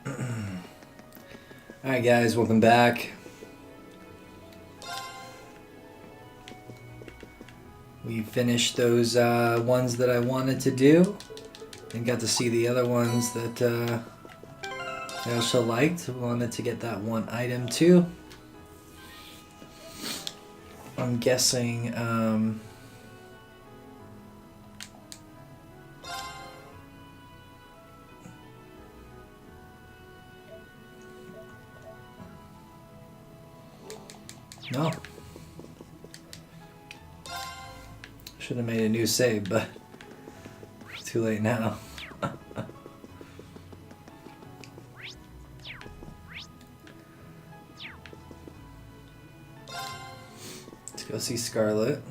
Alright guys, welcome back. We finished those ones that I wanted to do and got to see the other ones that I also liked. Wanted to get that one item too. I'm guessing no. Should have made a new save, but too late now. Let's go see Scarlet.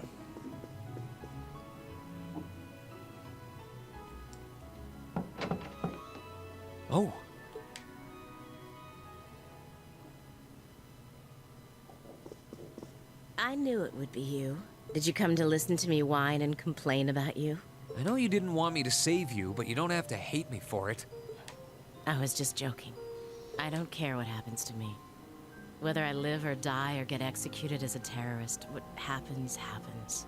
Oh. I knew it would be you. Did you come to listen to me whine and complain about you? I know you didn't want me to save you, but you don't have to hate me for it. I was just joking. I don't care what happens to me. Whether I live or die or get executed as a terrorist, what happens, happens.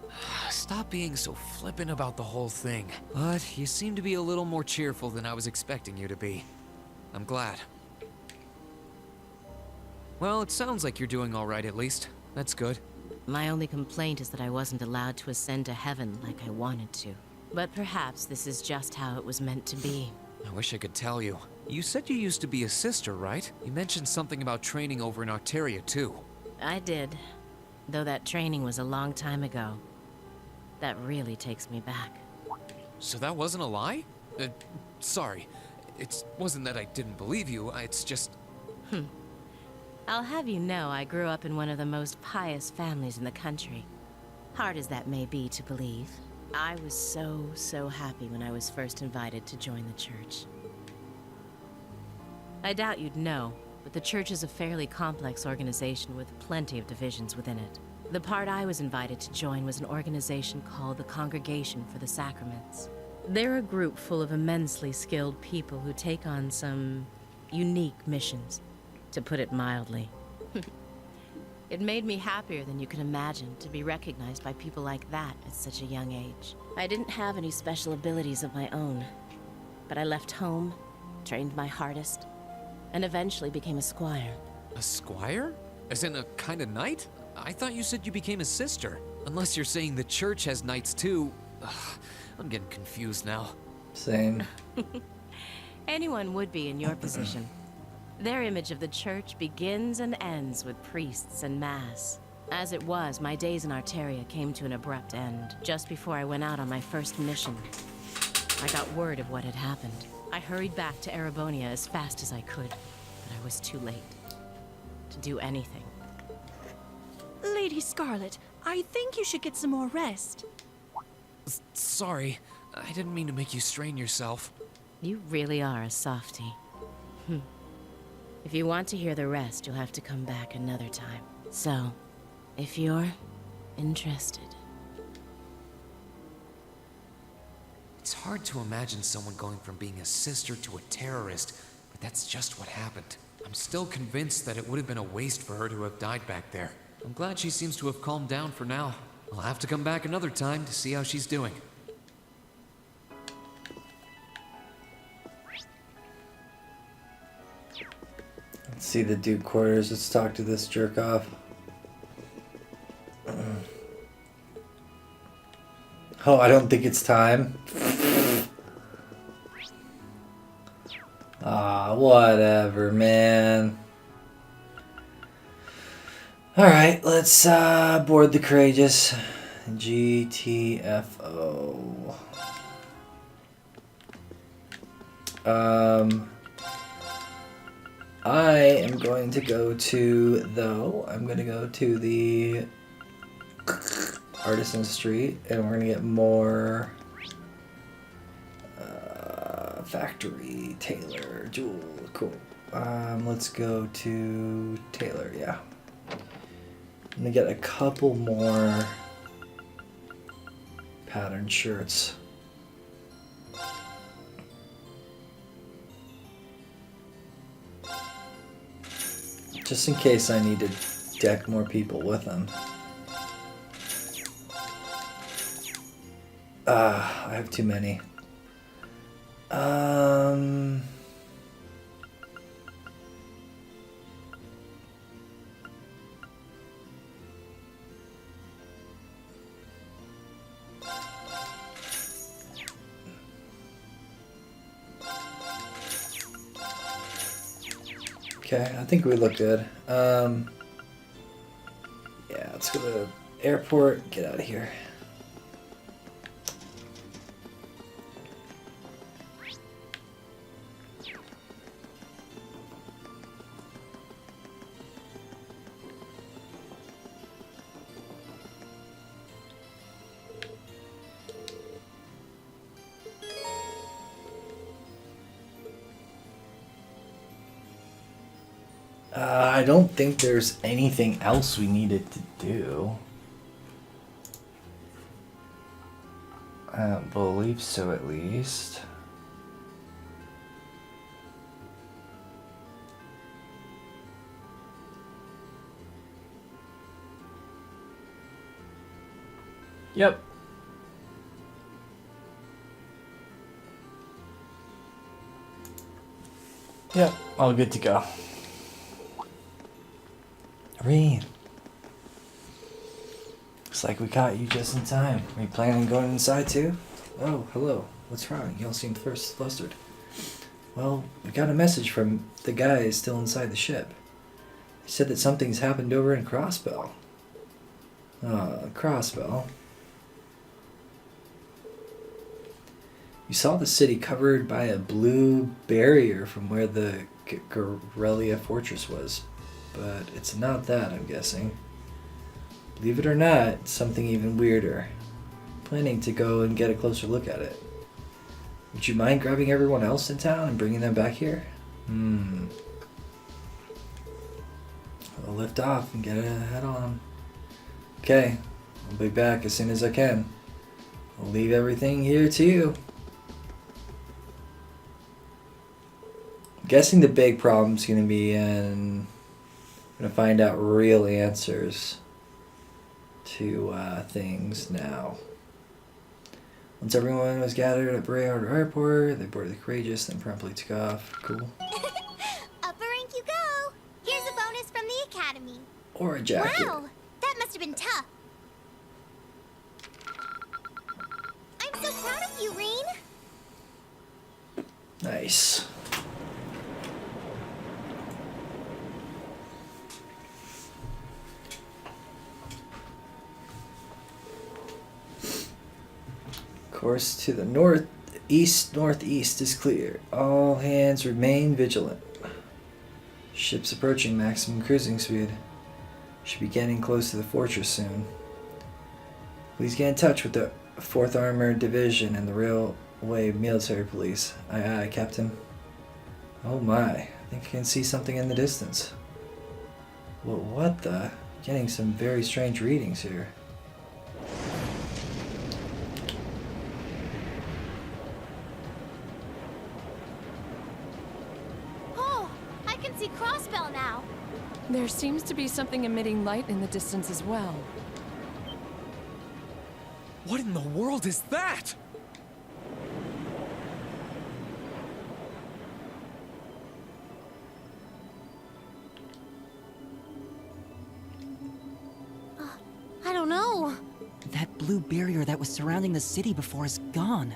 Stop being so flippant about the whole thing. But you seem to be a little more cheerful than I was expecting you to be. I'm glad. Well, it sounds like you're doing all right at least. That's good. My only complaint is that I wasn't allowed to ascend to heaven like I wanted to. But perhaps this is just how it was meant to be. I wish I could tell you. You said you used to be a sister, right? You mentioned something about training over in Arteria, too. I did. Though that training was a long time ago. That really takes me back. So that wasn't a lie? Sorry. It wasn't that I didn't believe you, it's just... I'll have you know I grew up in one of the most pious families in the country. Hard as that may be to believe. I was so happy when I was first invited to join the church. I doubt you'd know, but the church is a fairly complex organization with plenty of divisions within it. The part I was invited to join was an organization called the Congregation for the Sacraments. They're a group full of immensely skilled people who take on some unique missions, to put it mildly. It made me happier than you can imagine to be recognized by people like that at such a young age. I didn't have any special abilities of my own, but I left home, trained my hardest, and eventually became a squire. A squire? As in a kind of knight? I thought you said you became a sister. Unless you're saying the church has knights too. Ugh, I'm getting confused now. Same. Anyone would be in your position. Their image of the church begins and ends with priests and mass. As it was, my days in Arteria came to an abrupt end, just before I went out on my first mission. I got word of what had happened. I hurried back to Erebonia as fast as I could, but I was too late to do anything. Lady Scarlet, I think you should get some more rest. Sorry, I didn't mean to make you strain yourself. You really are a softie. If you want to hear the rest, you'll have to come back another time. So, if you're interested. It's hard to imagine someone going from being a sister to a terrorist, but that's just what happened. I'm still convinced that it would have been a waste for her to have died back there. I'm glad she seems to have calmed down for now. I'll have to come back another time to see how she's doing. Let's see the Duke quarters. Let's talk to this jerk off. Oh, I don't think it's time. Ah, whatever, man. Alright, let's board the Courageous. GTFO. I am going to go to, I'm going to go to the Artisan Street, and we're going to get more factory, tailor, jewel, cool. Let's go to tailor, yeah. I'm going to get a couple more pattern shirts. Just in case I need to deck more people with them. I have too many. Okay, I think we look good. Yeah, let's go to the airport, get out of here. I don't think there's anything else we needed to do. I don't believe so, at least. Yep. Yep, all good to go. Reed. Looks like we caught you just in time. Are you planning on going inside too? Oh, hello. What's wrong? You all seem flustered. Well, we got a message from the guys still inside the ship. They said that something's happened over in Crossbell. Crossbell. You saw the city covered by a blue barrier from where the Garrelia fortress was. But it's not that, I'm guessing. Believe it or not, it's something even weirder. Planning to go and get a closer look at it. Would you mind grabbing everyone else in town and bringing them back here? I'll lift off and get it head on. Okay, I'll be back as soon as I can. I'll leave everything here to you. I'm guessing the big problem's gonna be in... I'm going to find out real answers to things now. Once everyone was gathered at Brayard Airport, they boarded the Courageous, then promptly took off. Cool. Up a rank you go! Here's a bonus from the Academy. Or a jacket. Wow, that must have been tough. I'm so proud of you, Reen. Nice. Course to the northeast is clear. All hands remain vigilant. Ship's approaching maximum cruising speed. Should be getting close to the fortress soon. Please get in touch with the 4th Armored Division and the Railway Military Police. Aye, aye, Captain. Oh my, I think I can see something in the distance. Well, what the? Getting some very strange readings here. Crossbell now. There seems to be something emitting light in the distance as well. What in the world is that? I don't know. That blue barrier that was surrounding the city before is gone.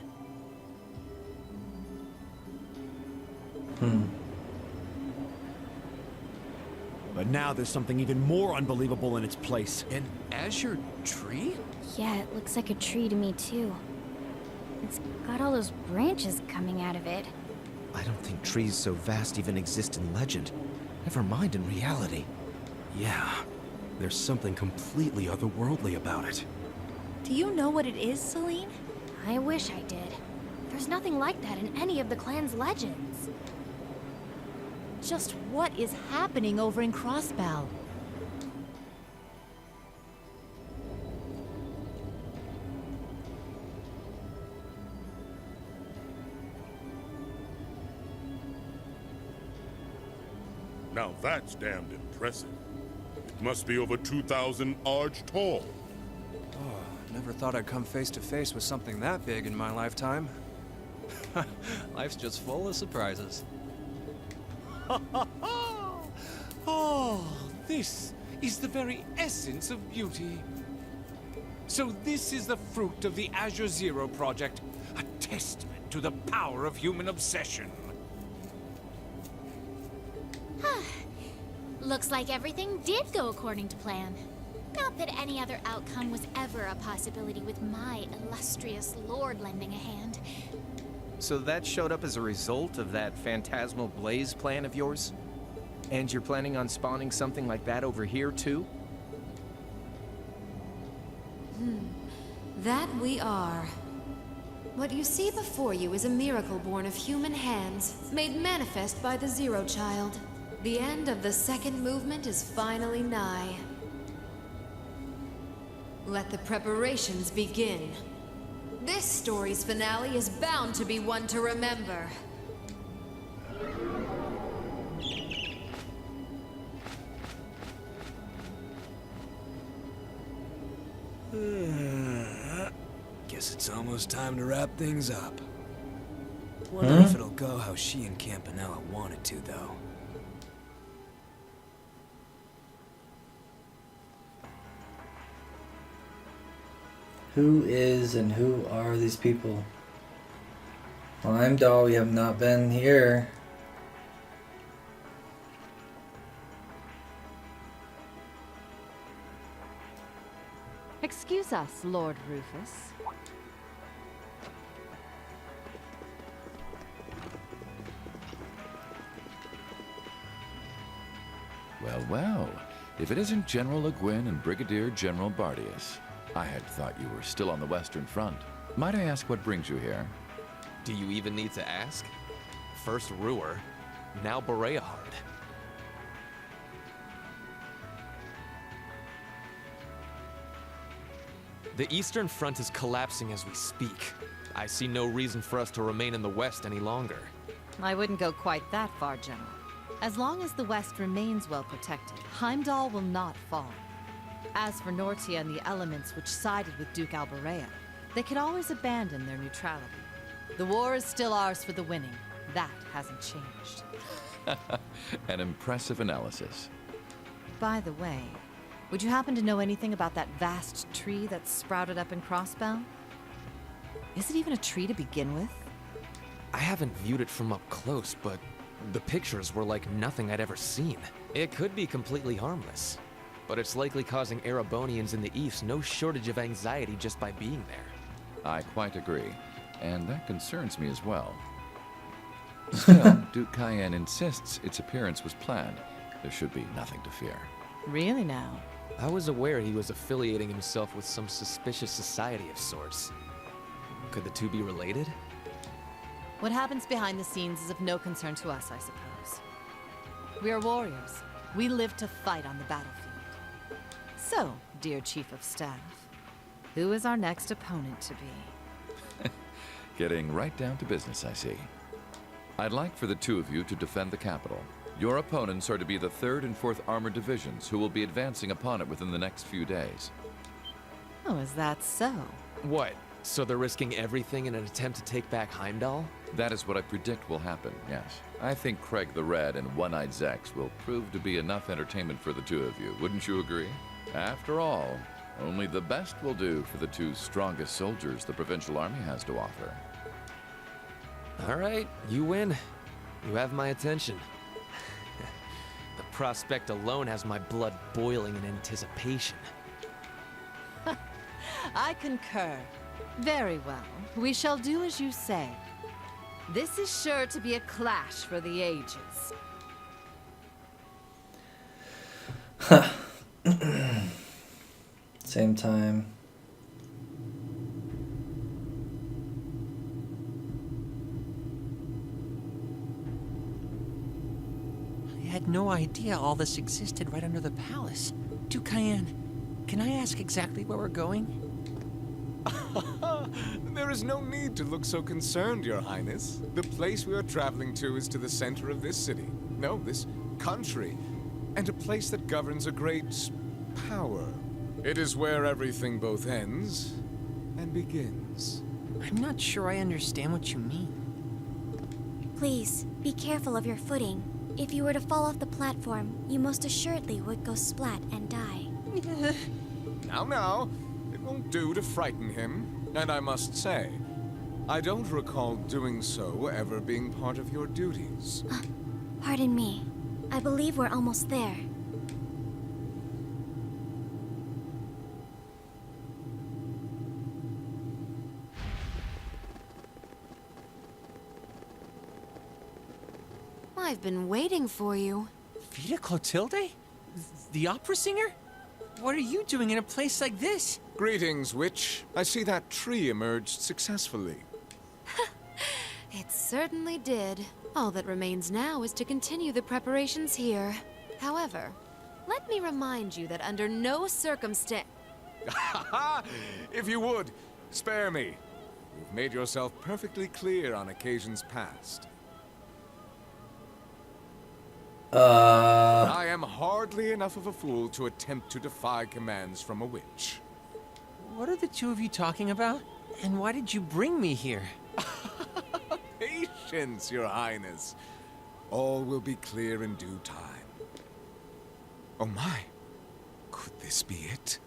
But now there's something even more unbelievable in its place. An azure tree? Yeah, it looks like a tree to me too. It's got all those branches coming out of it. I don't think trees so vast even exist in legend. Never mind in reality. Yeah, there's something completely otherworldly about it. Do you know what it is, Celine? I wish I did. There's nothing like that in any of the clan's legends. Just what is happening over in Crossbell? Now that's damned impressive. It must be over 2,000 arch tall. Oh, never thought I'd come face to face with something that big in my lifetime. Life's just full of surprises. Oh, this is the very essence of beauty. So this is the fruit of the Azure Zero project, a testament to the power of human obsession. Looks like everything did go according to plan. Not that any other outcome was ever a possibility with my illustrious lord lending a hand. So that showed up as a result of that phantasmal blaze plan of yours? And you're planning on spawning something like that over here, too? That we are. What you see before you is a miracle born of human hands, made manifest by the Zero Child. The end of the second movement is finally nigh. Let the preparations begin. This story's finale is bound to be one to remember. Guess it's almost time to wrap things up. Wonder if it'll go how she and Campanella want it to, though. Who is and who are these people? Heimdall, we have not been here. Excuse us, Lord Rufus. Well, well. If it isn't General Le Guin and Brigadier General Bardius. I had thought you were still on the Western Front. Might I ask what brings you here? Do you even need to ask? First Ruhr, now Bereahard. The Eastern Front is collapsing as we speak. I see no reason for us to remain in the West any longer. I wouldn't go quite that far, General. As long as the West remains well protected, Heimdall will not fall. As for Nortia and the elements which sided with Duke Alberea, they could always abandon their neutrality. The war is still ours for the winning. That hasn't changed. An impressive analysis. By the way, would you happen to know anything about that vast tree that sprouted up in Crossbell? Is it even a tree to begin with? I haven't viewed it from up close, but the pictures were like nothing I'd ever seen. It could be completely harmless, but it's likely causing Erebonians in the East no shortage of anxiety just by being there. I quite agree, and that concerns me as well. Still, Duke Cayenne insists its appearance was planned. There should be nothing to fear. Really now? I was aware he was affiliating himself with some suspicious society of sorts. Could the two be related? What happens behind the scenes is of no concern to us, I suppose. We are warriors. We live to fight on the battlefield. So, dear Chief of Staff, who is our next opponent to be? Getting right down to business, I see. I'd like for the two of you to defend the capital. Your opponents are to be the 3rd and 4th Armored Divisions, who will be advancing upon it within the next few days. Oh, is that so? What? So they're risking everything in an attempt to take back Heimdall? That is what I predict will happen, yes. I think Craig the Red and One-Eyed Zex will prove to be enough entertainment for the two of you, wouldn't you agree? After all, only the best will do for the two strongest soldiers the Provincial Army has to offer. All right, you win. You have my attention. The prospect alone has my blood boiling in anticipation. I concur. Very well. We shall do as you say. This is sure to be a clash for the ages. Same time. I had no idea all this existed right under the palace. Duke Cayenne, can I ask exactly where we're going? There is no need to look so concerned, Your Highness. The place we are traveling to is to the center of this city. No, this country, and a place that governs a great power. It is where everything both ends and begins. I'm not sure I understand what you mean. Please, be careful of your footing. If you were to fall off the platform, you most assuredly would go splat and die. Now, it won't do to frighten him, and I must say, I don't recall doing so ever being part of your duties. Pardon me. I believe we're almost there. I've been waiting for you. Vida Clotilde? The opera singer? What are you doing in a place like this? Greetings, witch. I see that tree emerged successfully. It certainly did. All that remains now is to continue the preparations here. However, let me remind you that under no circumstance... If you would, spare me. You've made yourself perfectly clear on occasions past. I am hardly enough of a fool to attempt to defy commands from a witch. What are the two of you talking about? And why did you bring me here? Patience, Your Highness. All will be clear in due time. Oh my, could this be it?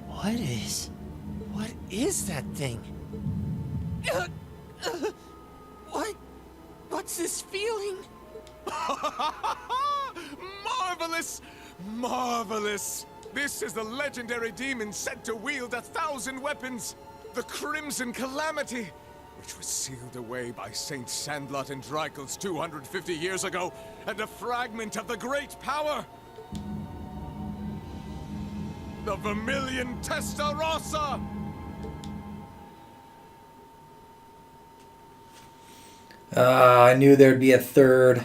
What is that thing? What's this feeling? Marvelous! Marvelous! This is the legendary demon said to wield 1,000 weapons. The Crimson Calamity, which was sealed away by Saint Sandlot and Dreikel's 250 years ago, and a fragment of the great power. The Vermilion Testarossa! I knew there'd be a third.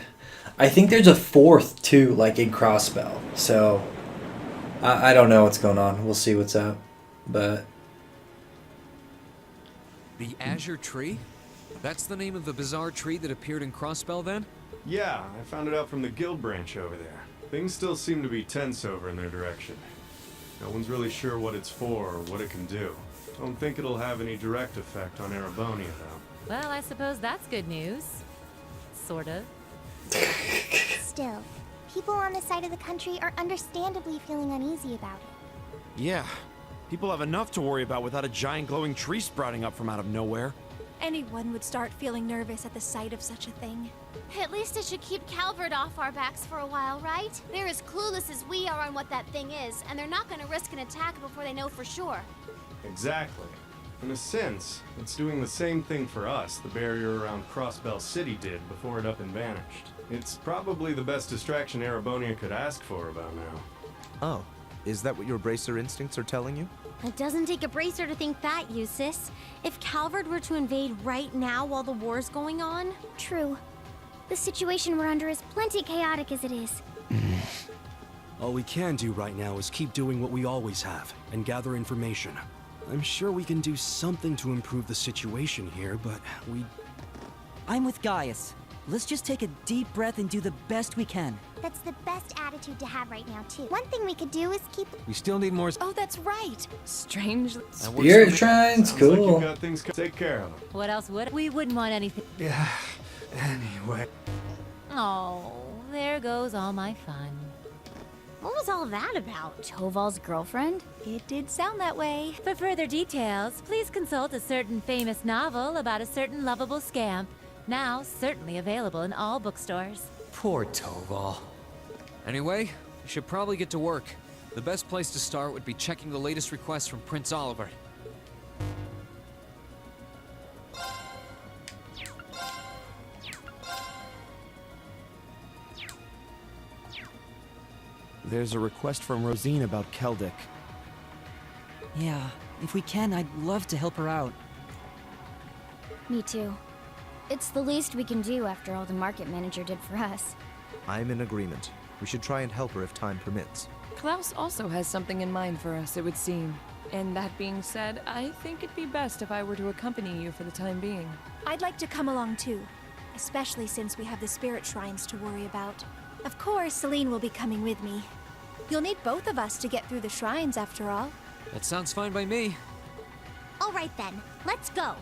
I think there's a fourth too, like in Crossbell. So I don't know what's going on. We'll see what's up. But the Azure Tree? That's the name of the bizarre tree that appeared in Crossbell then? Yeah, I found it out from the guild branch over there. Things still seem to be tense over in their direction. No one's really sure what it's for or what it can do. Don't think it'll have any direct effect on Erebonia, though. Well, I suppose that's good news. Sort of. Still, people on this side of the country are understandably feeling uneasy about it. Yeah, people have enough to worry about without a giant glowing tree sprouting up from out of nowhere. Anyone would start feeling nervous at the sight of such a thing. At least it should keep Calvert off our backs for a while, right? They're as clueless as we are on what that thing is, and they're not gonna risk an attack before they know for sure. Exactly. In a sense, it's doing the same thing for us the barrier around Crossbell City did before it up and vanished. It's probably the best distraction Erebonia could ask for about now. Oh, is that what your bracer instincts are telling you? It doesn't take a bracer to think that, Eustace. If Calvert were to invade right now while the war's going on... True. The situation we're under is plenty chaotic as it is. All we can do right now is keep doing what we always have, and gather information. I'm sure we can do something to improve the situation here, but I'm with Gaius. Let's just take a deep breath and do the best we can. That's the best attitude to have right now, too. One thing we could do is keep... We still need more... Oh, that's right. Strange. Spirit Shrine's cool. Like you got things to take care of them. What else would we wouldn't want anything? Yeah, anyway. Oh, there goes all my fun. What was all that about? Toval's girlfriend? It did sound that way. For further details, please consult a certain famous novel about a certain lovable scamp, now certainly available in all bookstores. Poor Toval. Anyway, we should probably get to work. The best place to start would be checking the latest requests from Prince Oliver. There's a request from Rosine about Keldic. Yeah, if we can, I'd love to help her out. Me too. It's the least we can do after all the market manager did for us. I'm in agreement. We should try and help her if time permits. Klaus also has something in mind for us, it would seem. And that being said, I think it'd be best if I were to accompany you for the time being. I'd like to come along too, especially since we have the spirit shrines to worry about. Of course, Celine will be coming with me. You'll need both of us to get through the shrines after all. That sounds fine by me. All right then, let's go.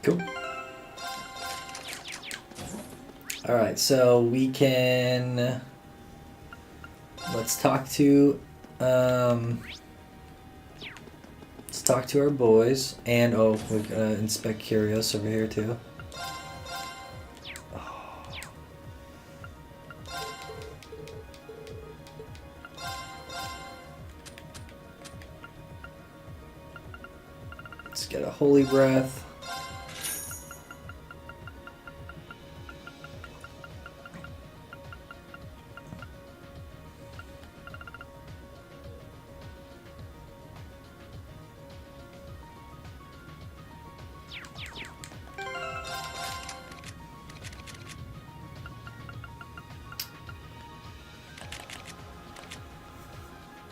Cool. All right, so we can let's talk to our boys, and oh, we gotta inspect Curios over here too. Let's get a holy breath.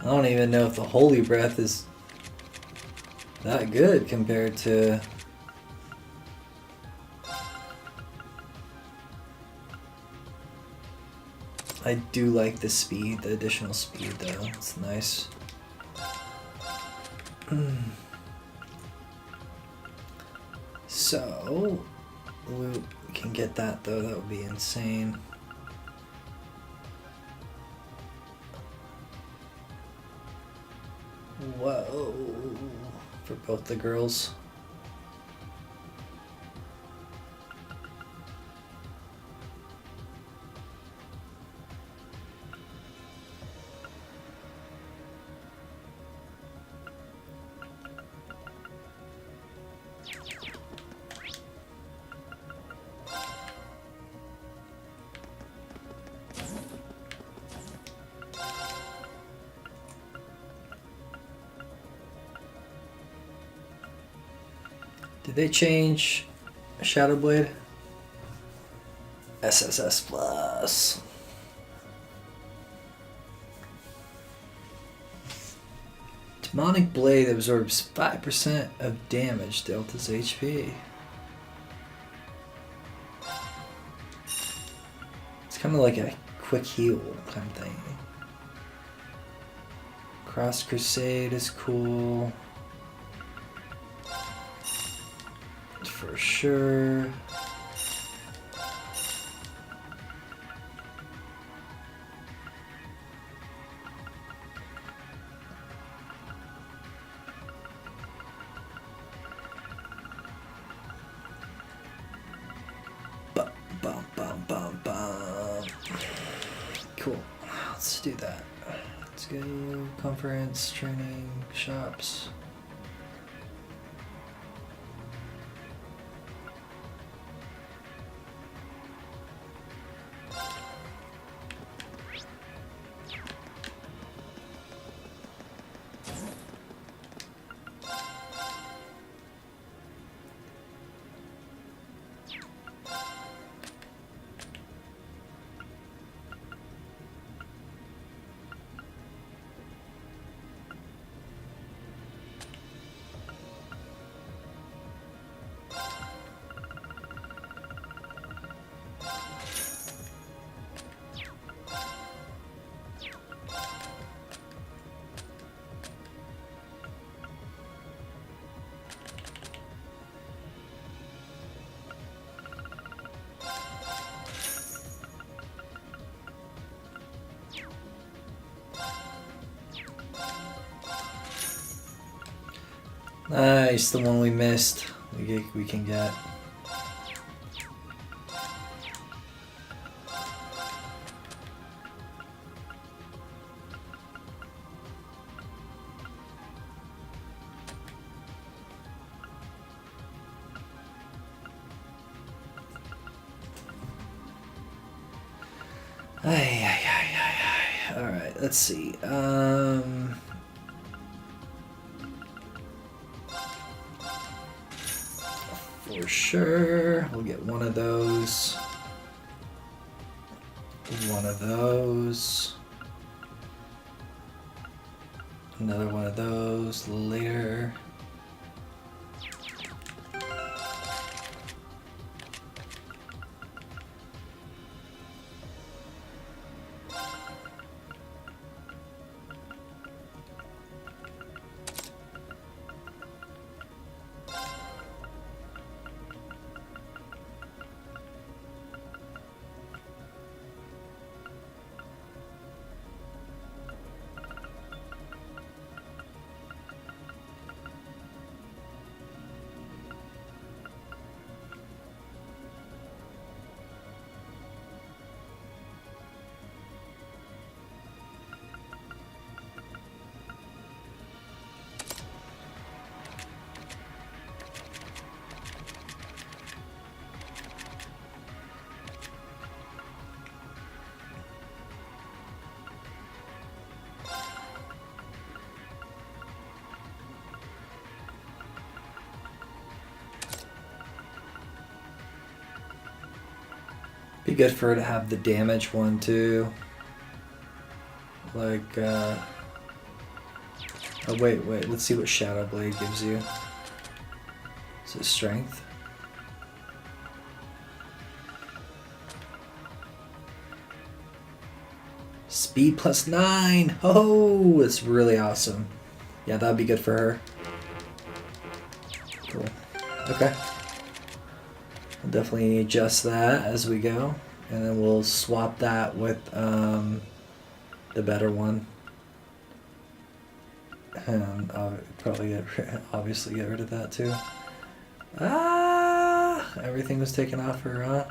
I don't even know if the holy breath is that good compared to I do like the speed, the additional speed though. It's nice. So we can get that though, that would be insane. Whoa, for both the girls. Did they change Shadow Blade? SSS Plus. Demonic Blade absorbs 5% of damage, Delta's HP. It's kind of like a quick heal kind of thing. Cross Crusade is cool. For sure. Bum, bum, bum, bum, bum. Cool. Let's do that. Let's go. Conference, training, shops. Nice, the one we missed. We can get. Alright, let's see. For sure, we'll get one of those. One of those. Another one of those later. Be good for her to have the damage one too. Like, oh wait, let's see what Shadow Blade gives you. Is it strength? Speed +9! Oh, it's really awesome. Yeah, that'd be good for her. Cool. Okay. We'll definitely adjust that as we go, and then we'll swap that with the better one, and I'll probably obviously get rid of that too. Everything was taken off her, huh?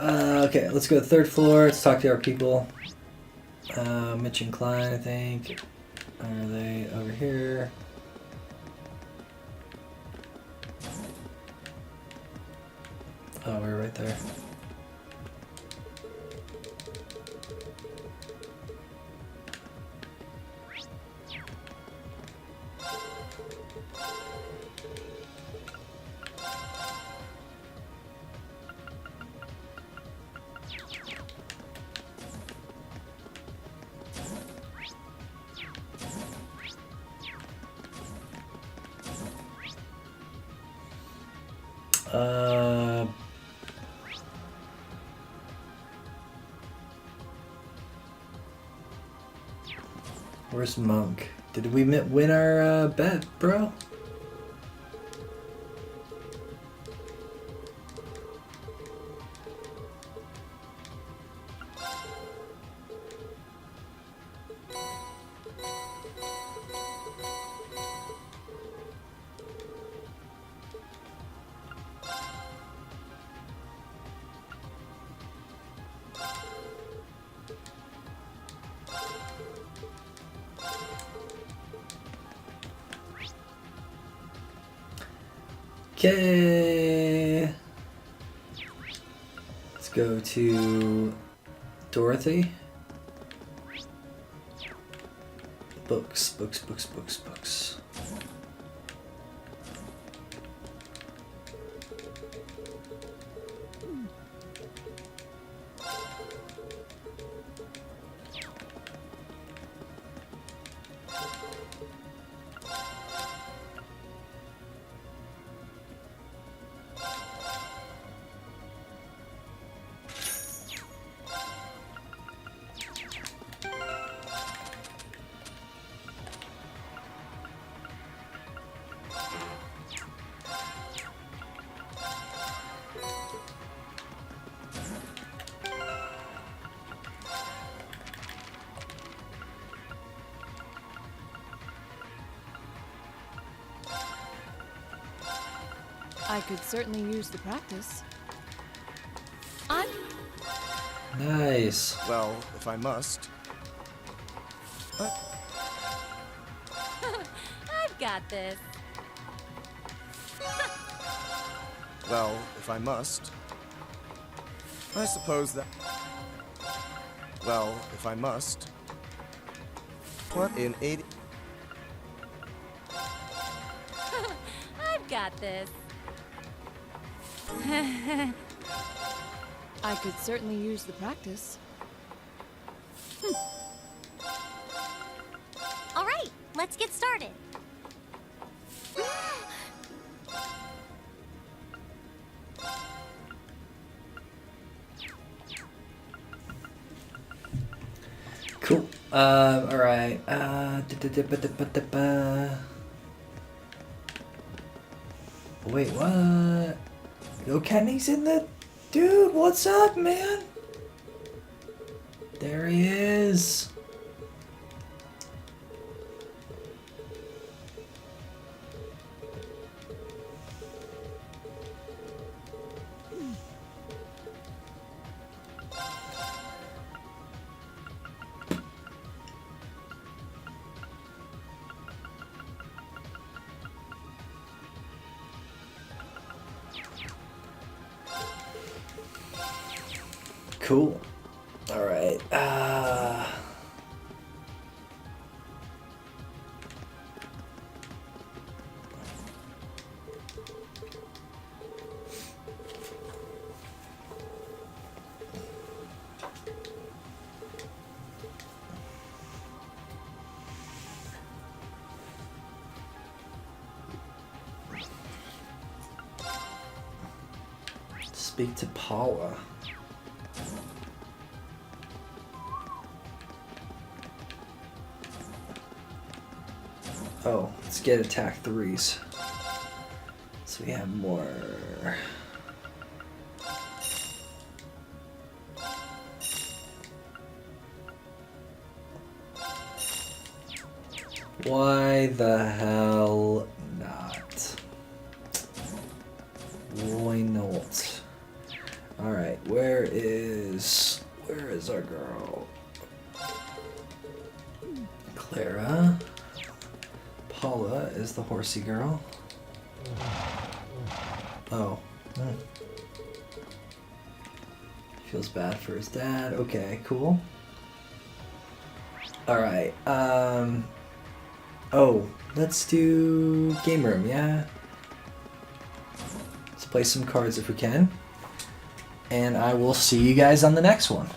Okay, let's go to the third floor. Let's talk to our people. Mitch and Klein, I think. Are they over here? Oh, we're right there. Where's Monk? Did we win our bet, bro? Okay. Let's go to Dorothy. Books. I could certainly use the practice. Nice. Well, if I must. I've got this. Well, if I must. I suppose that. Well, if I must. What in 80? I've got this. I could certainly use the practice. All right, let's get started. Cool. All right. Wait, what? Yo, Kenny's in the... Dude, what's up, man? There he is. Cool. All right. Speak to Paula. Oh, let's get attack 3s. So we have more. Why the hell not? Why not? Alright, where is is our girl? Clara. Paula is the horsey girl. Oh. Feels bad for his dad. Okay, cool. Alright, oh, let's do game room, yeah? Let's play some cards if we can. And I will see you guys on the next one.